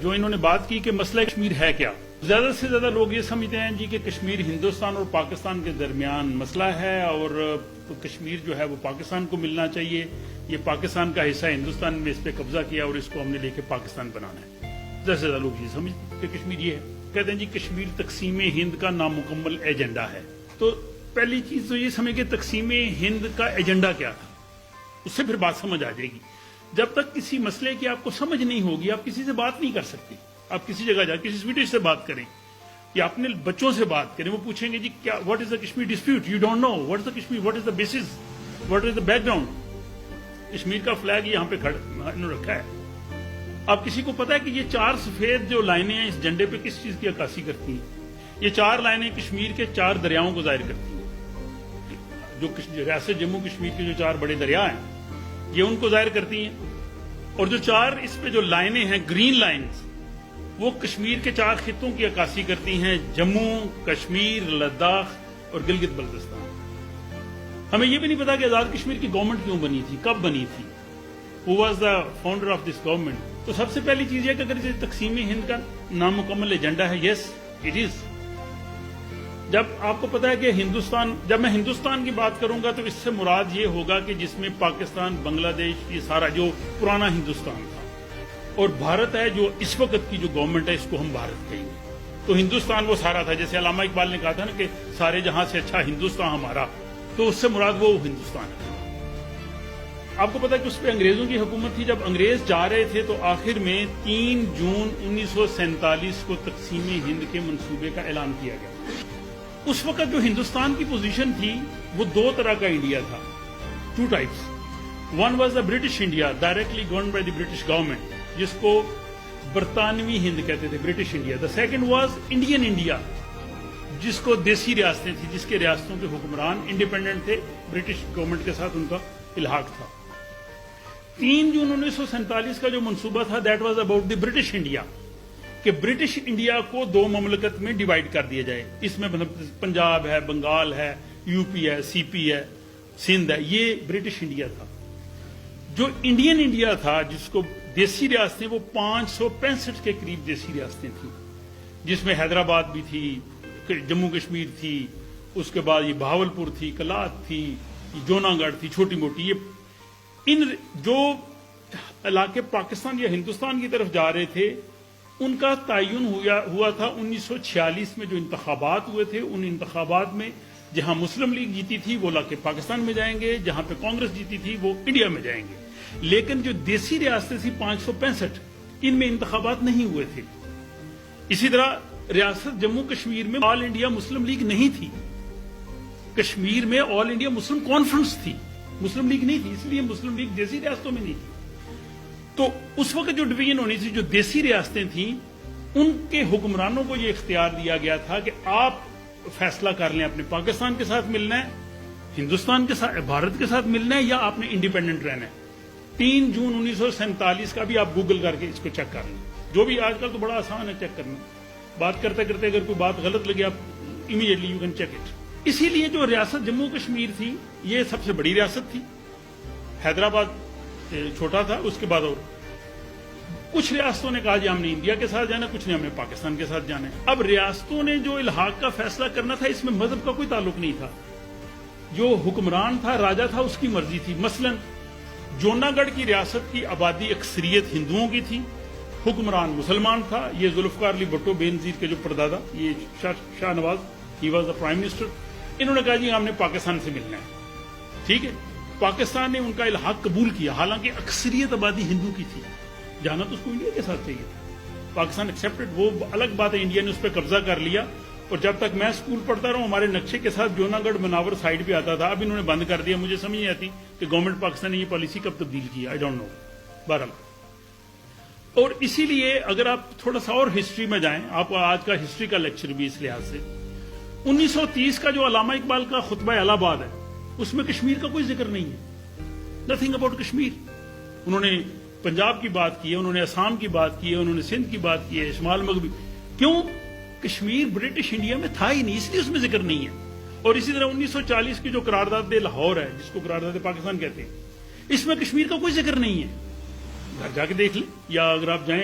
جو انہوں نے بات کی کہ مسئلہ کشمیر ہے کیا، زیادہ سے زیادہ لوگ یہ سمجھتے ہیں جی کہ کشمیر ہندوستان اور پاکستان کے درمیان مسئلہ ہے اور کشمیر جو ہے وہ پاکستان کو ملنا چاہیے، یہ پاکستان کا حصہ ہے، ہندوستان میں اس پہ قبضہ کیا اور اس کو ہم نے لے کے پاکستان بنانا ہے۔ زیادہ سے زیادہ لوگ یہ سمجھتے ہیں کہ کشمیر یہ ہے، کہتے ہیں جی کشمیر تقسیم ہند کا نامکمل ایجنڈا ہے۔ تو پہلی چیز تو یہ سمجھ کہ تقسیم ہند کا ایجنڈا کیا تھا، اس سے پھر بات سمجھ آ جائے گی۔ جب تک کسی مسئلے کی آپ کو سمجھ نہیں ہوگی آپ کسی سے بات نہیں کر سکتے۔ آپ کسی جگہ جا کسی سویڈش سے بات کریں یا اپنے بچوں سے بات کریں، وہ پوچھیں گے جی کیا what is the Kashmir dispute, you don't know what is the Kashmir, what is the basis, what is the background. Kashmir کا فلیگ یہاں پہ رکھا ہے، اب کسی کو پتا ہے کہ یہ 4 سفید جو لائنیں ہیں اس جھنڈے پہ کس چیز کی عکاسی کرتی ہیں؟ یہ 4 لائنیں کشمیر کے 4 دریاؤں کو ظاہر کرتی ہیں۔ جو ریاست جموں کشمیر کے جو 4 بڑے دریا ہیں یہ ان کو ظاہر کرتی ہیں، اور جو 4 اس پہ جو لائنیں ہیں گرین لائنز وہ کشمیر کے 4 خطوں کی عکاسی کرتی ہیں، جموں، کشمیر، لداخ اور گلگت بلتستان۔ ہمیں یہ بھی نہیں پتا کہ آزاد کشمیر کی گورنمنٹ کیوں بنی تھی، کب بنی تھی، who was the founder of this government. تو سب سے پہلی چیز یہ کہ اگر یہ تقسیم ہند کا نامکمل ایجنڈا ہے، یس اٹ از۔ جب آپ کو پتا ہے کہ جب میں ہندوستان کی بات کروں گا تو اس سے مراد یہ ہوگا کہ جس میں پاکستان، بنگلہ دیش، یہ سارا جو پرانا ہندوستان تھا، اور بھارت ہے جو اس وقت کی جو گورنمنٹ ہے اس کو ہم بھارت کہیں گے۔ تو ہندوستان وہ سارا تھا، جیسے علامہ اقبال نے کہا تھا نا کہ سارے جہاں سے اچھا ہندوستان ہمارا، تو اس سے مراد وہ ہندوستان ہے۔ آپ کو پتا ہے کہ اس پہ انگریزوں کی حکومت تھی، جب انگریز جا رہے تھے تو آخر میں 3 جون 1947 کو تقسیم ہند کے منصوبے کا اعلان کیا گیا۔ اس وقت جو ہندوستان کی پوزیشن تھی وہ 2 طرح کا انڈیا تھا، 2 types. One was the British India directly governed by the British government, جس کو برطانوی ہند کہتے تھے، British India. The second was Indian India, جس کو دیسی ریاستیں تھیں، جس کے ریاستوں کے حکمران انڈیپینڈنٹ تھے، برٹش گورنمنٹ کے ساتھ ان کا الحاق تھا۔ 3 جون 1947 کا جو منصوبہ تھا that was about the British India, کہ برٹش انڈیا کو 2 مملکت میں ڈیوائیڈ کر دیا جائے۔ اس میں پنجاب ہے، بنگال ہے، یو پی ہے، سی پی ہے، سندھ ہے، یہ برٹش انڈیا تھا۔ جو انڈین انڈیا تھا جس کو دیسی ریاستیں، وہ 565 کے قریب دیسی ریاستیں تھیں، جس میں حیدرآباد بھی تھی، جموں کشمیر تھی، اس کے بعد یہ بہاولپور تھی، کلات تھی، جونا گڑھ تھی، چھوٹی موٹی۔ ان جو علاقے پاکستان یا ہندوستان کی طرف جا رہے تھے ان کا تعین ہوا تھا 1946 میں جو انتخابات ہوئے تھے۔ ان انتخابات میں جہاں مسلم لیگ جیتی تھی وہ علاقے پاکستان میں جائیں گے، جہاں پہ کانگریس جیتی تھی وہ انڈیا میں جائیں گے۔ لیکن جو دیسی ریاستیں تھیں 565، ان میں انتخابات نہیں ہوئے تھے۔ اسی طرح ریاست جموں کشمیر میں آل انڈیا مسلم لیگ نہیں تھی، کشمیر میں آل انڈیا مسلم کانفرنس تھی، مسلم لیگ نہیں تھی، اس لیے مسلم لیگ دیسی ریاستوں میں نہیں تھی۔ تو اس وقت جو ڈویژن ہونی تھی، جو دیسی ریاستیں تھیں، ان کے حکمرانوں کو یہ اختیار دیا گیا تھا کہ آپ فیصلہ کر لیں اپنے پاکستان کے ساتھ ملنا ہے، ہندوستان کے ساتھ، بھارت کے ساتھ ملنا ہے، یا آپ نے انڈیپینڈنٹ رہنا ہے۔ 3 جون 1947 کا بھی آپ گوگل کر کے اس کو چیک کر لیں، جو بھی آج کل تو بڑا آسان ہے چیک کرنا، بات کرتے کرتے اگر کوئی بات غلط لگے آپ immediately you can check it. اسی لیے جو ریاست جموں کشمیر تھی یہ سب سے بڑی ریاست تھی، حیدرآباد چھوٹا تھا، اس کے بعد اور کچھ ریاستوں نے کہا جی ہم نے انڈیا کے ساتھ جانا ہے، کچھ نے ہمیں پاکستان کے ساتھ جانا ہے۔ اب ریاستوں نے جو الحاق کا فیصلہ کرنا تھا اس میں مذہب کا کوئی تعلق نہیں تھا، جو حکمران تھا، راجا تھا، اس کی مرضی تھی۔ مثلا جونا گڑھ کی ریاست کی آبادی اکثریت ہندوؤں کی تھی، حکمران مسلمان تھا، یہ ذوالفقار علی بھٹو بے نظیر کے جو پردادا، یہ Shah Nawaz, he was the prime minister, انہوں نے کہا جی ہم نے پاکستان سے ملنا ہے، ٹھیک ہے۔ پاکستان نے ان کا الحاق قبول کیا، حالانکہ اکثریت آبادی ہندو کی تھی، جانا تو اس کو انڈیا کے ساتھ چاہیے تھا۔ پاکستان ایکسیپٹڈ، وہ الگ بات ہے، انڈیا نے اس پہ قبضہ کر لیا۔ اور جب تک میں اسکول پڑھتا رہا ہوں ہمارے نقشے کے ساتھ جونا گڑھ مناور سائڈ پہ آتا تھا، اب انہوں نے بند کر دیا، مجھے سمجھ نہیں آتی کہ گورنمنٹ پاکستان نے یہ پالیسی کب تبدیل کی، آئی ڈونٹ نو، بہرحال۔ اور اسی لیے اگر آپ تھوڑا سا اور ہسٹری میں جائیں، آپ آج کا ہسٹری کا لیکچر بھی اس لحاظ سے، 1930 کا جو علامہ اقبال کا خطبہ الہ آباد ہے اس میں کشمیر کا کوئی ذکر نہیں ہے، نتھنگ اباؤٹ کشمیر۔ انہوں نے پنجاب کی بات کی ہے، انہوں نے آسام کی بات کی ہے، انہوں نے سندھ کی بات کی ہے، شمال مغربی۔ کیوں؟ کشمیر برٹش انڈیا میں تھا ہی نہیں، اس لیے اس میں ذکر نہیں ہے۔ اور اسی طرح 1940 کی جو قرارداد لاہور ہے، جس کو قرارداد پاکستان کہتے ہیں، اس میں کشمیر کا کوئی ذکر نہیں ہے، گھر جا کے دیکھ لیں، یا اگر آپ جائیں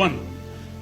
1।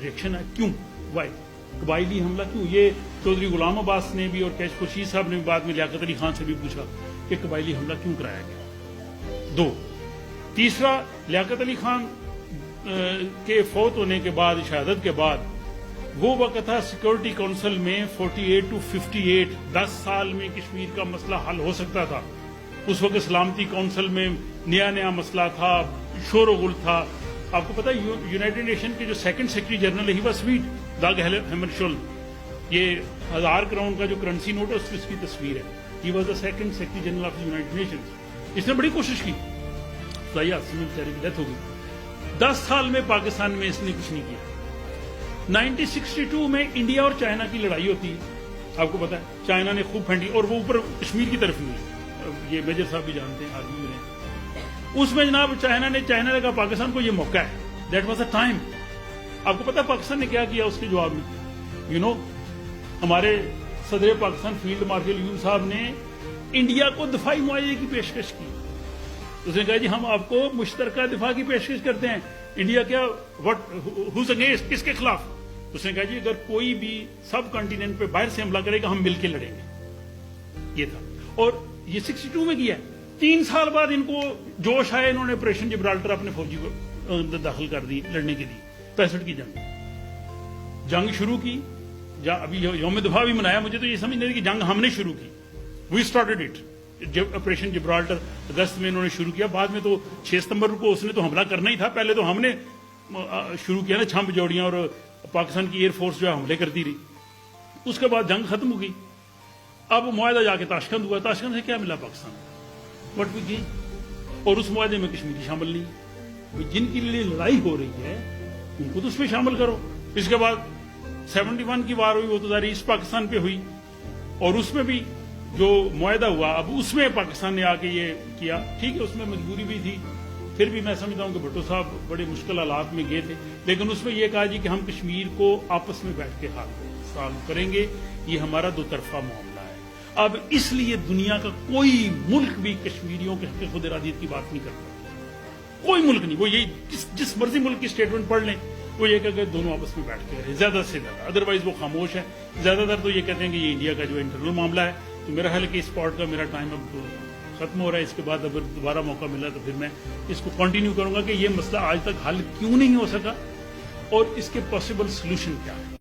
ریئیکشن ہے. کیوں؟ وائی؟ قبائلی حملہ کیوں؟ یہ چودھری غلام عباس نے بھی اور کیش خورشید صاحب نے بھی بعد میں لیاقت علی خان سے بھی پوچھا کہ قبائلی حملہ کیوں کرایا گیا. 2. تیسرا، لیاقت علی خان کے فوت ہونے کے بعد، شہادت کے بعد، وہ وقت تھا سیکورٹی کونسل میں 48 to 58، 10 سال میں کشمیر کا مسئلہ حل ہو سکتا تھا. اس وقت سلامتی کونسل میں نیا مسئلہ تھا، شور و غل تھا. آپ کو پتا یونائیٹڈ نیشن کے جو سیکنڈ سیکرٹری جنرل ہے ہی واز سویٹ، داگ ہیمرشولد. یہ 1000 کروڑ کا جو کرنسی نوٹ ہے اس کی تصویر ہے. He was the second secretary general of United Nations. اس نے بڑی کوشش کی، فلائی حادثے میں بیچارے کی ڈیتھ ہو گئی. 10 سال میں پاکستان میں اس نے کچھ نہیں کیا. 1962 میں انڈیا اور چائنا کی لڑائی ہوتی ہے، آپ کو پتا ہے. چائنا نے خوب پھینٹی اور وہ اوپر کشمیر کی طرف نہیں. یہ میجر صاحب بھی جانتے ہیں، آرمی میں رہے. اس میں جناب چائنا نے کہا پاکستان کو یہ موقع ہے. That was a time. آپ کو پتا پاکستان نے کیا کیا اس کے جواب میں؟ ہمارے صدر پاکستان فیلڈ مارشل ایوب صاحب نے انڈیا کو دفاعی معاہدے کی پیشکش کی. اس نے کہا جی ہم آپ کو مشترکہ دفاع کی پیشکش کرتے ہیں. انڈیا کیا ہوز اگینسٹ، کس کے خلاف؟ اس نے کہا جی اگر کوئی بھی سب کانٹیننٹ پہ باہر سے حملہ کرے گا ہم مل کے لڑیں گے. یہ تھا، اور یہ 62 میں کیا. 3 سال بعد ان کو جوش آئے، انہوں نے آپریشن جبرالٹر اپنے فوجی کو داخل کر دی لڑنے کے لیے. 65 کی جنگ شروع کی. ابھی یوم دفاع بھی منایا. مجھے تو یہ سمجھ نہیں تھی کہ جنگ ہم نے شروع کی. We started it. جب آپریشن جبرالٹر اگست میں انہوں نے شروع کیا، بعد میں تو 6 ستمبر کو اس نے تو حملہ کرنا ہی تھا. پہلے تو ہم نے شروع کیا نا چھمپ جوڑیاں، اور پاکستان کی ایئر فورس جو ہے حملے کرتی رہی. اس کے بعد جنگ ختم ہو گئی. اب معاہدہ جا کے تاشکند ہوا. تاشکند سے کیا ملا پاکستان؟ What we gain. اور اس معاہدے میں کشمیری شامل نہیں. جن کے لیے لڑائی ہو رہی ہے ان کو تو اس میں شامل کرو. اس کے بعد 71 کی وار ہوئی، وہ تو ظاہر ایسٹ پاکستان پہ ہوئی، اور اس میں بھی جو معاہدہ ہوا اب اس میں پاکستان نے آ کے یہ کیا. ٹھیک ہے، اس میں مجبوری بھی تھی. پھر بھی میں سمجھتا ہوں کہ بھٹو صاحب بڑے مشکل حالات میں گئے تھے، لیکن اس میں یہ کہا جی کہ ہم کشمیر کو آپس میں بیٹھ کے حل سالو کریں گے. یہ ہمارا 2 طرفہ معاملہ ہے. اب اس لیے دنیا کا کوئی ملک بھی کشمیریوں کے خود ارادیت کی بات نہیں کرتا. کوئی ملک نہیں. وہ یہی جس مرضی ملک کی اسٹیٹمنٹ پڑھ لیں، وہ یہ کہ دونوں آپس میں بیٹھ کے رہے زیادہ سے زیادہ. ادروائز وہ خاموش ہے. زیادہ تر تو یہ کہتے ہیں کہ یہ انڈیا کا جو انٹرنل معاملہ ہے. تو میرا خیال ہے کہ اس پارٹ کا میرا ٹائم اب ختم ہو رہا ہے. اس کے بعد اگر دوبارہ موقع ملا تو پھر میں اس کو کنٹینیو کروں گا کہ یہ مسئلہ آج تک حل کیوں نہیں ہو سکا اور اس کے پاسبل سولوشن کیا ہے.